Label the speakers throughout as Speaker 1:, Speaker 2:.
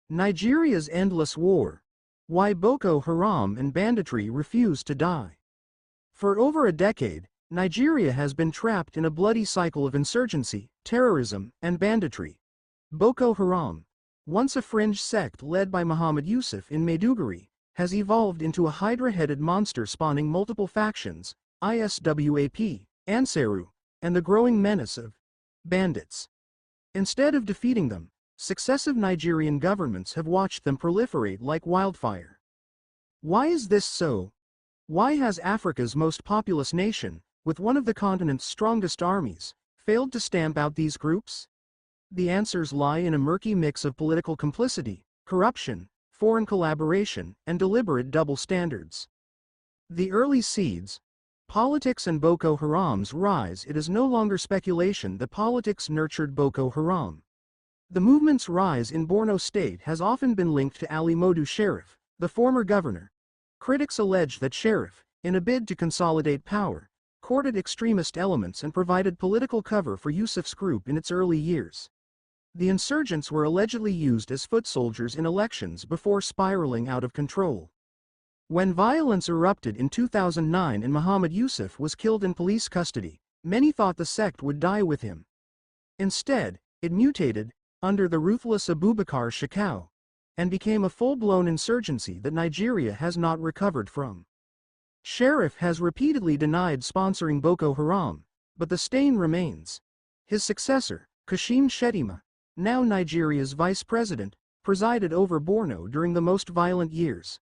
Speaker 1: Nigeria's endless war. Why Boko Haram and banditry refuse to die. For over a decade, Nigeria has been trapped in a bloody cycle of insurgency, terrorism, and banditry. Boko Haram, once a fringe sect led by Muhammad Yusuf in Maiduguri, has evolved into a hydra-headed monster spawning multiple factions, ISWAP, Ansaru, and the growing menace of bandits. Instead of defeating them, successive Nigerian governments have watched them proliferate like wildfire. Why is this so? Why has Africa's most populous nation, with one of the continent's strongest armies, failed to stamp out these groups? The answers lie in a murky mix of political complicity, corruption, foreign collaboration, and deliberate double standards. The early seeds. Politics and Boko Haram's rise. It is no longer speculation that politics nurtured Boko Haram. The movement's rise in Borno State has often been linked to Ali Modu Sheriff, the former governor. Critics allege that Sheriff, in a bid to consolidate power, courted extremist elements and provided political cover for Yusuf's group in its early years. The insurgents were allegedly used as foot soldiers in elections before spiraling out of control. When violence erupted in 2009 and Muhammad Yusuf was killed in police custody, many thought the sect would die with him. Instead, it mutated, under the ruthless Abubakar Shekau, and became a full-blown insurgency that Nigeria has not recovered from. Sheriff has repeatedly denied sponsoring Boko Haram, but the stain remains. His successor, Kashim Shettima, now Nigeria's vice president, presided over Borno during the most violent years.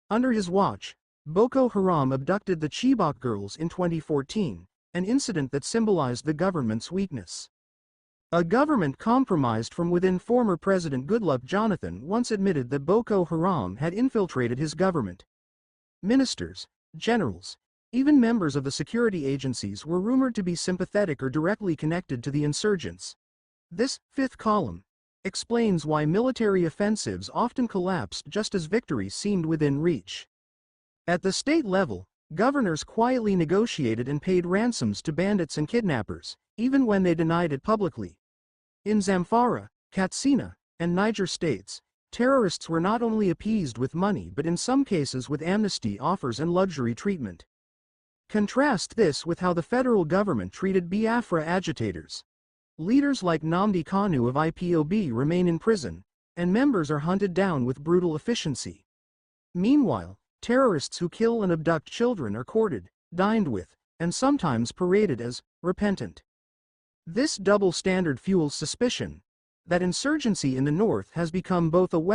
Speaker 1: Under his watch, Boko Haram abducted the Chibok girls in 2014, an incident that symbolized the government's weakness. A government compromised from within. Former President Goodluck Jonathan once admitted that Boko Haram had infiltrated his government. Ministers, generals, even members of the security agencies were rumored to be sympathetic or directly connected to the insurgents. This fifth column explains why military offensives often collapsed just as victory seemed within reach. At the state level, governors quietly negotiated and paid ransoms to bandits and kidnappers, even when they denied it publicly. In Zamfara, Katsina, and Niger states, terrorists were not only appeased with money but in some cases with amnesty offers and luxury treatment. Contrast this with how the federal government treated Biafra agitators. Leaders like Nnamdi Kanu of IPOB remain in prison, and members are hunted down with brutal efficiency. Meanwhile, terrorists who kill and abduct children are courted, dined with, and sometimes paraded as repentant. This double standard fuels suspicion that insurgency in the north has become both a weapon